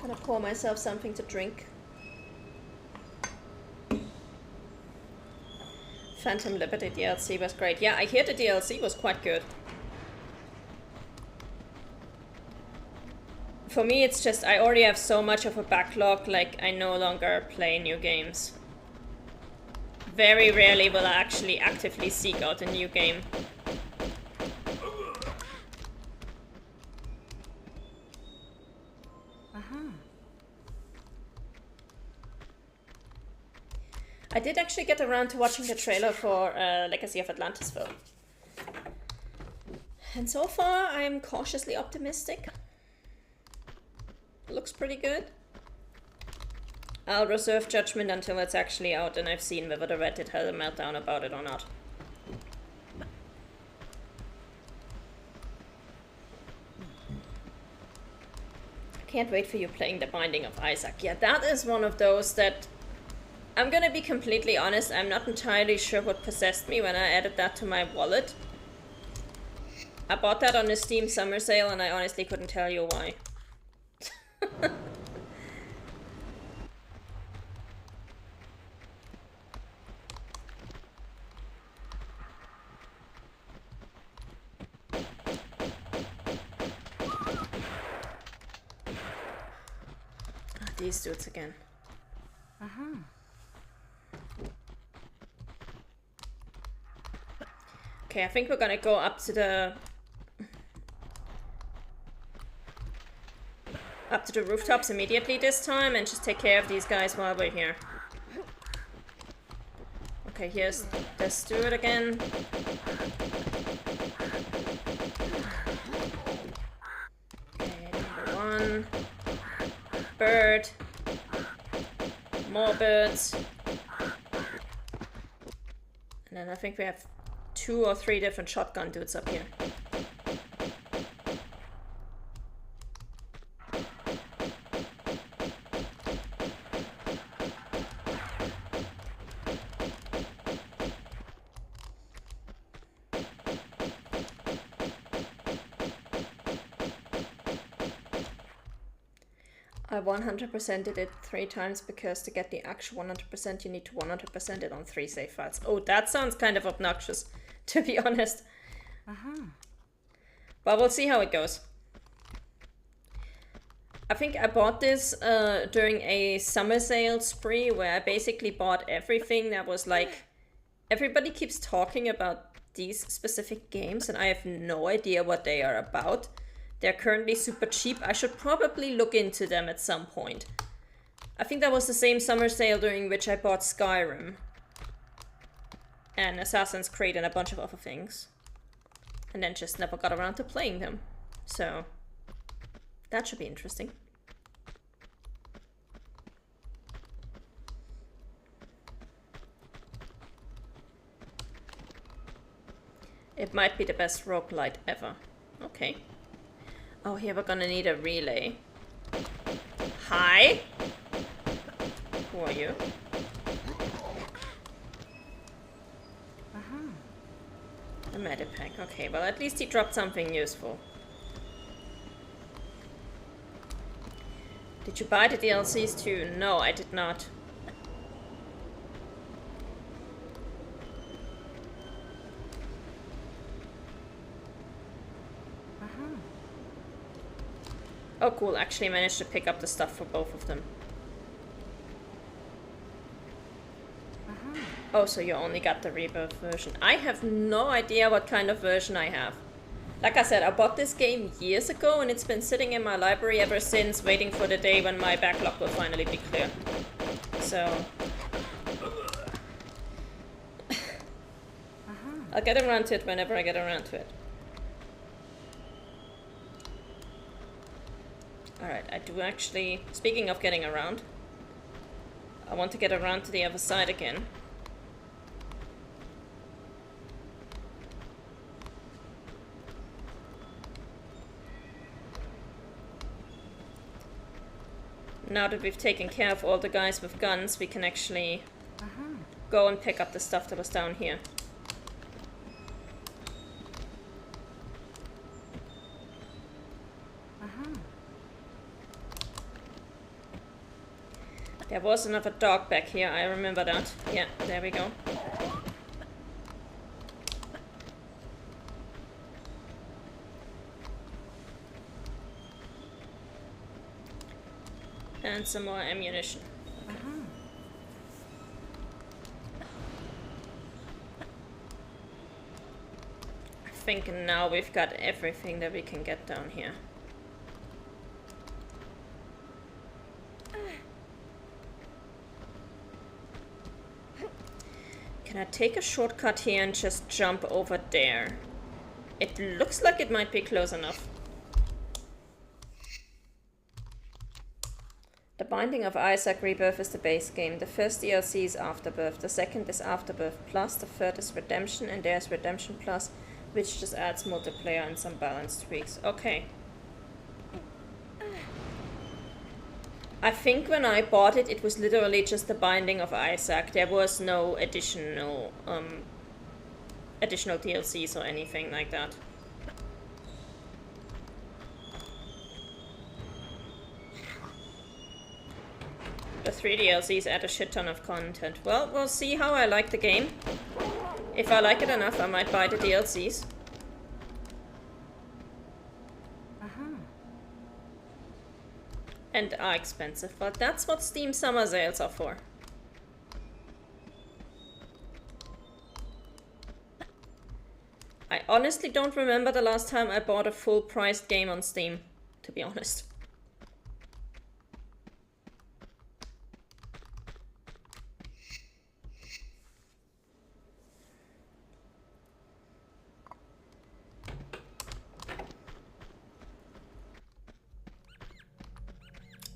Gonna pour myself something to drink. Phantom Liberty DLC was great. Yeah, I hear the DLC was quite good. For me, it's just I already have so much of a backlog, like I no longer play new games. Very rarely will I actually actively seek out a new game. I did actually get around to watching the trailer for Legacy of Atlantis-ville. And so far, I'm cautiously optimistic. Looks pretty good. I'll reserve judgment until it's actually out and I've seen whether the Reddit had a meltdown about it or not. Can't wait for you playing The Binding of Isaac. Yeah, that is one of those that... I'm gonna be completely honest, I'm not entirely sure what possessed me when I added that to my wallet. I bought that on the Steam summer sale and I honestly couldn't tell you why. These dudes again. Okay, I think we're gonna go up to the rooftops immediately this time and just take care of these guys while we're here. Okay, here's this dude again. Okay, number one. Bird. More birds. And then I think we have 2 or 3 different shotgun dudes up here. I 100%ed it 3 times because to get the actual 100% you need to 100% it on 3 save files. Oh, that sounds kind of obnoxious, to be honest. But we'll see how it goes. I think I bought this during a summer sale spree where I basically bought everything that was like... Everybody keeps talking about these specific games and I have no idea what they are about. They're currently super cheap. I should probably look into them at some point. I think that was the same summer sale during which I bought Skyrim. And Assassin's Creed and a bunch of other things. And then just never got around to playing them. So, that should be interesting. It might be the best roguelite ever. Okay. Oh, here we're gonna need a relay. Hi? Who are you? A medipack. Okay, well at least he dropped something useful. Did you buy the DLCs too? No, I did not. Oh cool, actually managed to pick up the stuff for both of them. Oh, so you only got the Rebirth version. I have no idea what kind of version I have. Like I said, I bought this game years ago and it's been sitting in my library ever since, waiting for the day when my backlog will finally be clear. So... I'll get around to it whenever I get around to it. Alright, I do actually, speaking of getting around, I want to get around to the other side again. Now that we've taken care of all the guys with guns, we can actually go and pick up the stuff that was down here. There was another dog back here, I remember that. Yeah, there we go. And some more ammunition. I think now we've got everything that we can get down here. Can I take a shortcut here and just jump over there? It looks like it might be close enough. The Binding of Isaac Rebirth is the base game. The first DLC is Afterbirth. The second is Afterbirth Plus. The third is Redemption. And there's Redemption Plus, which just adds multiplayer and some balance tweaks. Okay. I think when I bought it, it was literally just the Binding of Isaac. There was no additional DLCs or anything like that. The 3 DLCs add a shit ton of content. Well, we'll see how I like the game. If I like it enough, I might buy the DLCs. And are expensive, but that's what Steam summer sales are for. I honestly don't remember the last time I bought a full-priced game on Steam, to be honest.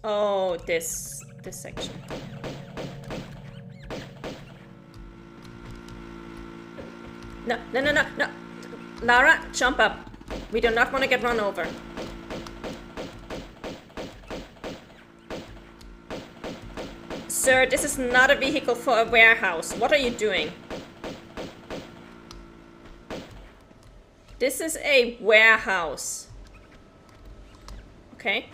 Oh, this section. No. Lara, jump up. We do not want to get run over. Sir, this is not a vehicle for a warehouse. What are you doing? This is a warehouse. Okay.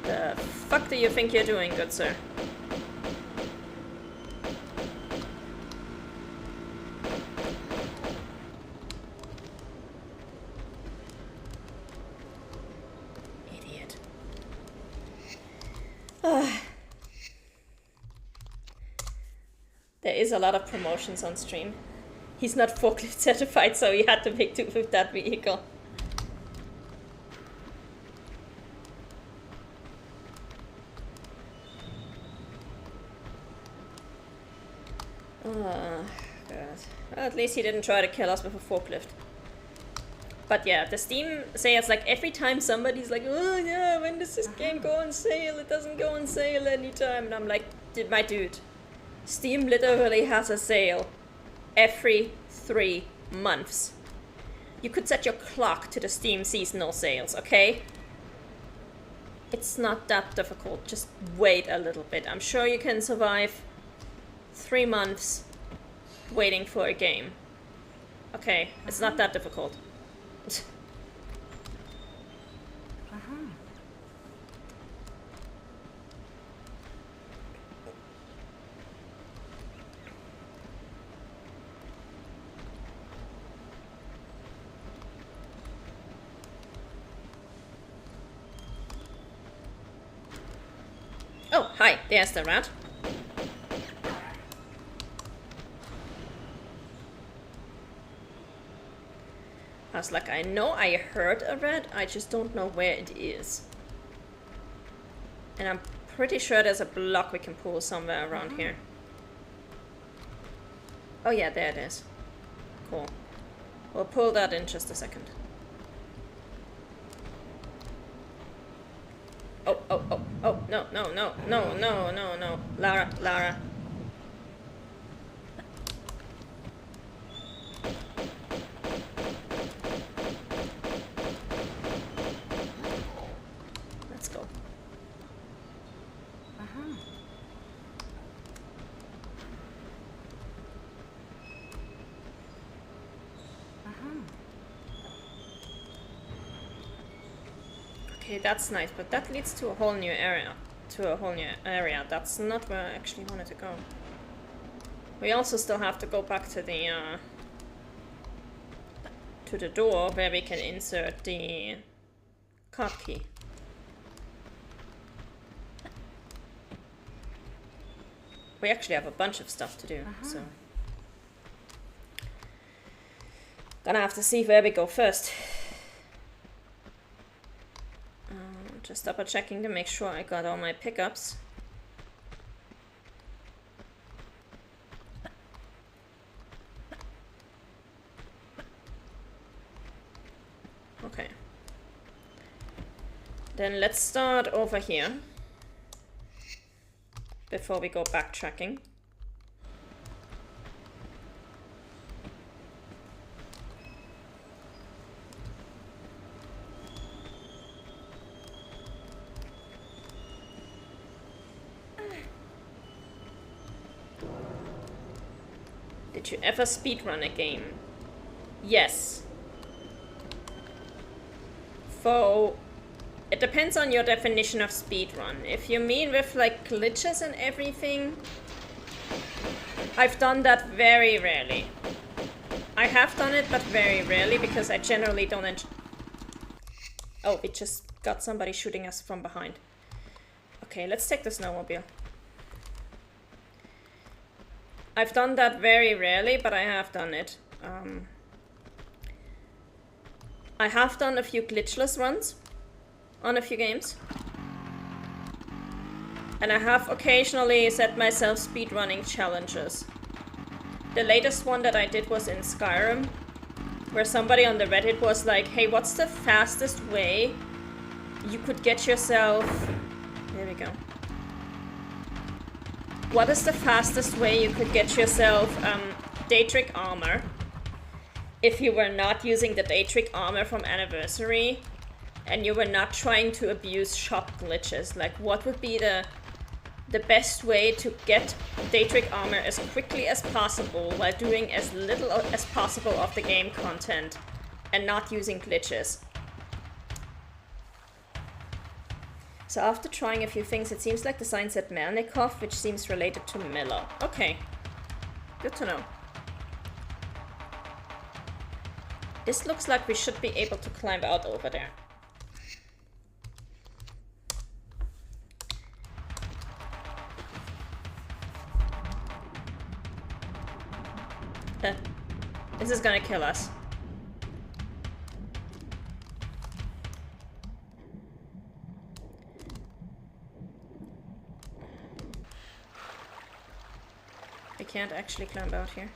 The fuck do you think you're doing, good sir? Idiot. There is a lot of promotions on stream. He's not forklift certified, so he had to make do with that vehicle. God. Well, at least he didn't try to kill us with a forklift. But yeah, the Steam sales, like every time somebody's like, oh yeah, when does this game go on sale? It doesn't go on sale anytime. And I'm like, my dude, Steam literally has a sale every 3 months. You could set your clock to the Steam seasonal sales, okay? It's not that difficult. Just wait a little bit. I'm sure you can survive 3 months waiting for a game. Okay, it's not that difficult. Oh, hi, there's the rat. I was like, I know I heard a rat, I just don't know where it is. And I'm pretty sure there's a block we can pull somewhere around here. Oh yeah, there it is. Cool. We'll pull that in just a second. Oh, no. Lara. Let's go. Okay, that's nice, but that leads to a whole new area. That's not where I actually wanted to go. We also still have to go back to the door where we can insert the card key. We actually have a bunch of stuff to do, so... Gonna have to see where we go first. Just double checking to make sure I got all my pickups. Okay. Then let's start over here before we go backtracking. Did you ever speedrun a game? Yes. So, it depends on your definition of speedrun. If you mean with like glitches and everything, I've done that very rarely. I have done it, but very rarely, because I generally don't Oh, we just got somebody shooting us from behind. Okay, let's take the snowmobile. I've done that very rarely, but I have done it. I have done a few glitchless runs on a few games. And I have occasionally set myself speedrunning challenges. The latest one that I did was in Skyrim, where somebody on the Reddit was like, hey, what's the fastest way you could get yourself... There we go. What is the fastest way you could get yourself Daedric armor if you were not using the Daedric armor from Anniversary and you were not trying to abuse shop glitches? Like, what would be the best way to get Daedric armor as quickly as possible while doing as little as possible of the game content and not using glitches? So after trying a few things, it seems like the sign said Melnikov, which seems related to Miller. Okay, good to know. This looks like we should be able to climb out over there. This is gonna kill us. I can't actually climb out here.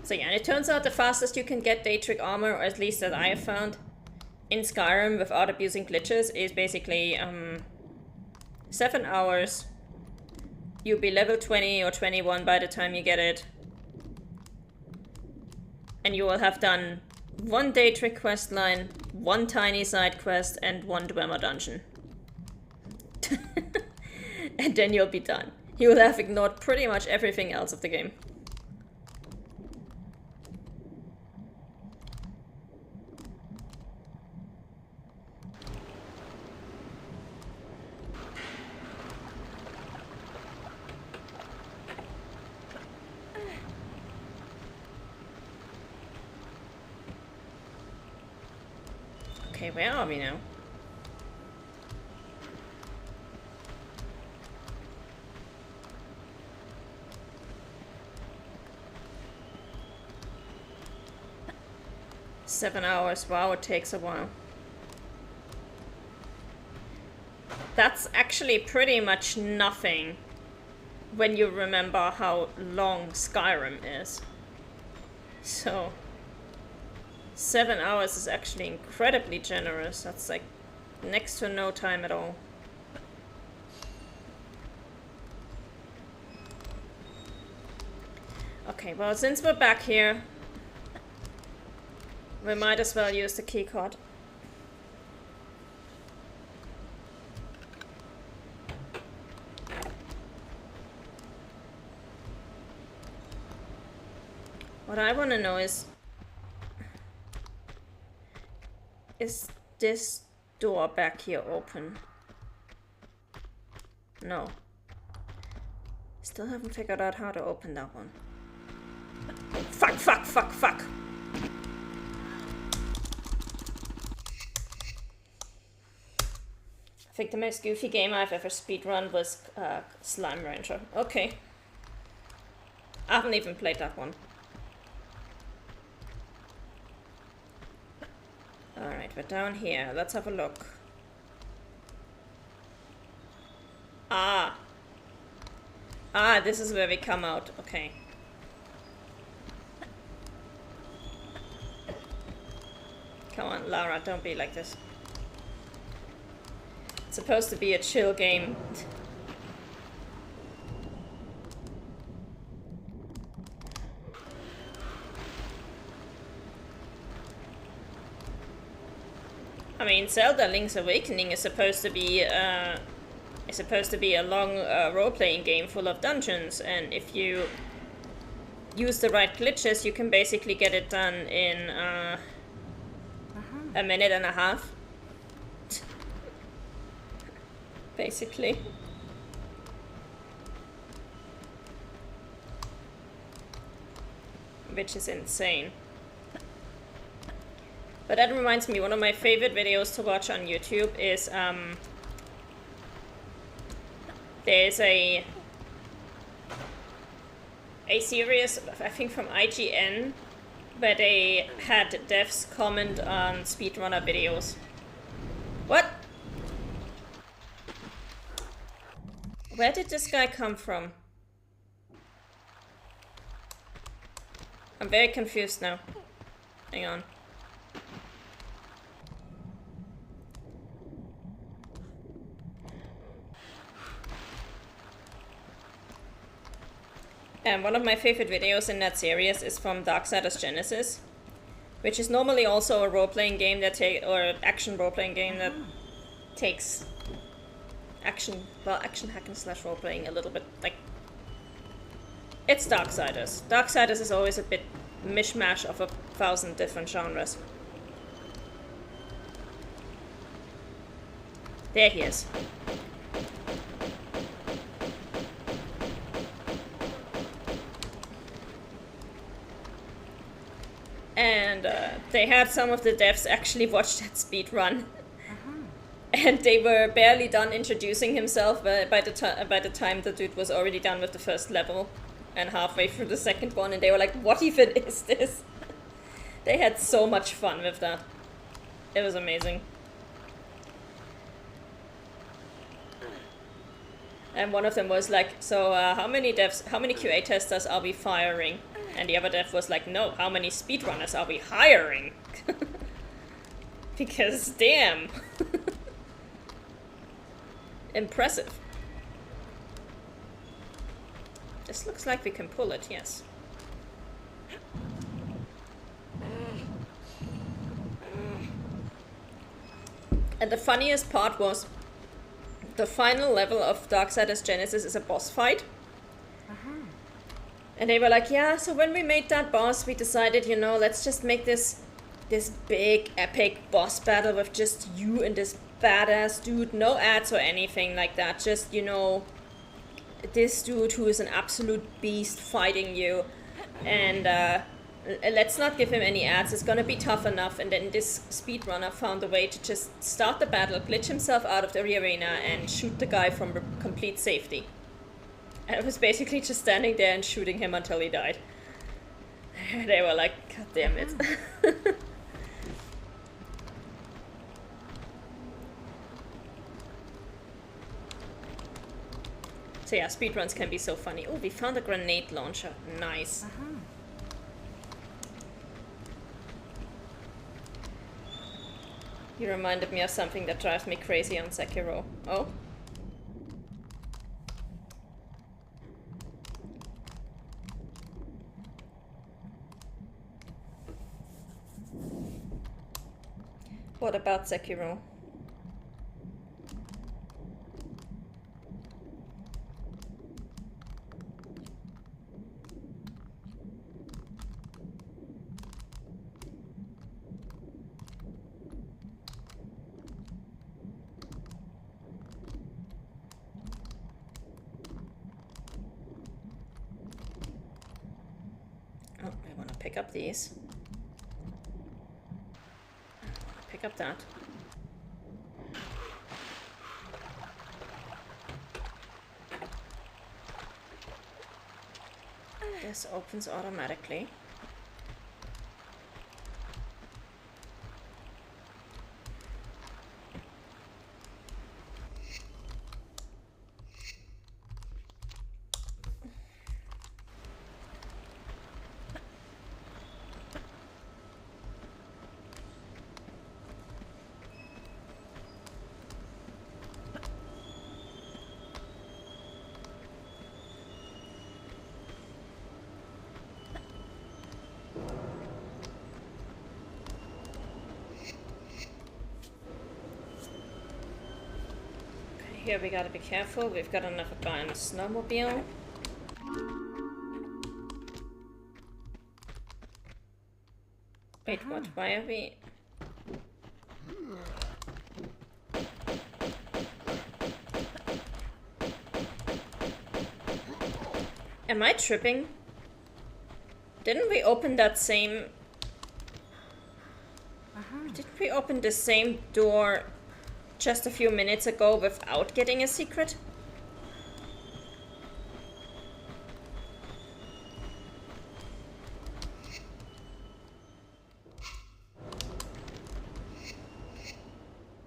So yeah, and it turns out the fastest you can get Daedric armor, or at least that I have found, in Skyrim without abusing glitches is basically 7 hours. You'll be level 20 or 21 by the time you get it. And you will have done 1 Daedric quest line, 1 tiny side quest, and 1 Dwemer dungeon. And then you'll be done. You will have ignored pretty much everything else of the game. Okay, where are we now? Seven hours. Wow, it takes a while. That's actually pretty much nothing when you remember how long Skyrim is. So 7 hours is actually incredibly generous. That's like next to no time at all. Okay, well, since we're back here, we might as well use the keycard. What I want to know is... Is this door back here open? No. Still haven't figured out how to open that one. Fuck, fuck, fuck, fuck. I think the most goofy game I've ever speedrun was Slime Rancher. Okay. I haven't even played that one. Alright, we're down here. Let's have a look. Ah. Ah, this is where we come out. Okay. Come on, Lara, don't be like this. It's supposed to be a chill game. I mean, Zelda Link's Awakening is supposed to be a long role-playing game full of dungeons, and if you use the right glitches, you can basically get it done in a minute and a half. Basically. Which is insane. But that reminds me, one of my favorite videos to watch on YouTube is, there's a series, I think from IGN, where they had devs comment on speedrunner videos. What? Where did this guy come from? I'm very confused now. Hang on. And one of my favorite videos in that series is from Darksiders Genesis, which is normally also a role-playing game that or action role-playing game that takes action hack and slash role-playing a little bit, like, it's Darksiders. Darksiders is always a bit mishmash of 1,000 different genres. There he is. And they had some of the devs actually watch that speed run. And they were barely done introducing himself by the time the dude was already done with the first level and halfway through the second one, and they were like, what even is this? They had so much fun with that. It was amazing. And one of them was like, so how many QA testers are we firing? And the other dev was like, no, how many speedrunners are we hiring? Because damn. Impressive. This looks like we can pull it, yes. And the funniest part was the final level of Darksiders Genesis is a boss fight. And they were like, yeah, so when we made that boss, we decided, you know, let's just make this big, epic boss battle with just you and this badass dude. No ads or anything like that. Just, you know, this dude who is an absolute beast fighting you. And let's not give him any ads. It's gonna be tough enough. And then this speedrunner found a way to just start the battle, glitch himself out of the arena, and shoot the guy from complete safety. And I was basically just standing there and shooting him until he died. They were like, God damn it. So yeah, speedruns can be so funny. Oh, we found a grenade launcher. Nice. You reminded me of something that drives me crazy on Sekiro. Oh? What about Sekiro? pick up these. Pick up that. This opens automatically. Here we gotta be careful. We've got another guy on a snowmobile. Wait, what? Why are we... Am I tripping? Didn't we open that same... Didn't we open the same door just a few minutes ago without getting a secret?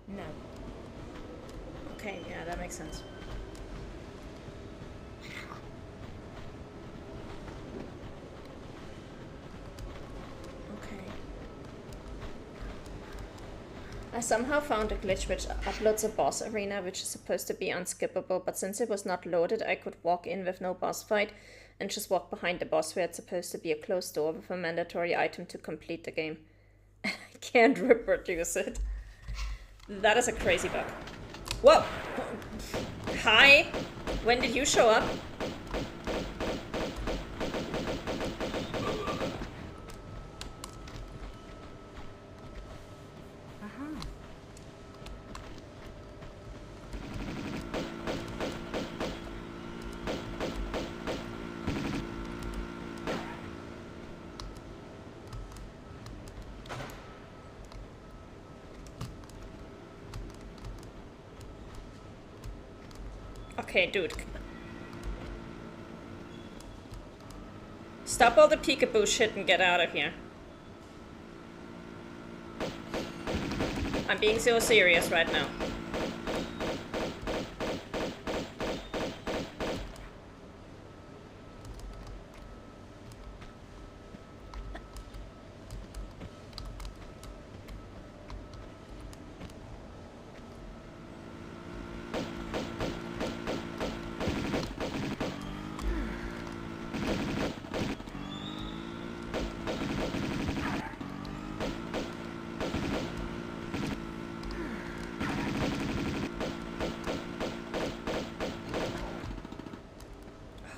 No. Okay, yeah, that makes sense. I somehow found a glitch which uploads a boss arena which is supposed to be unskippable, but since it was not loaded, I could walk in with no boss fight and just walk behind the boss where it's supposed to be a closed door with a mandatory item to complete the game. I can't reproduce it. That is a crazy bug. Whoa! Hi! When did you show up? Okay, dude. Stop all the peekaboo shit and get out of here. I'm being so serious right now.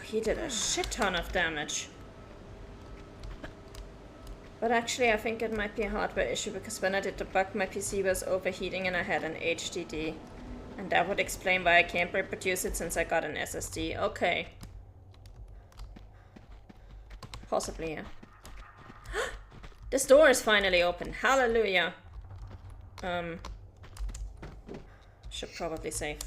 He did a shit ton of damage. But actually I think it might be a hardware issue because when I did the bug my PC was overheating and I had an HDD. And that would explain why I can't reproduce it since I got an SSD. Okay. Possibly, yeah. This door is finally open. Hallelujah. Should probably save.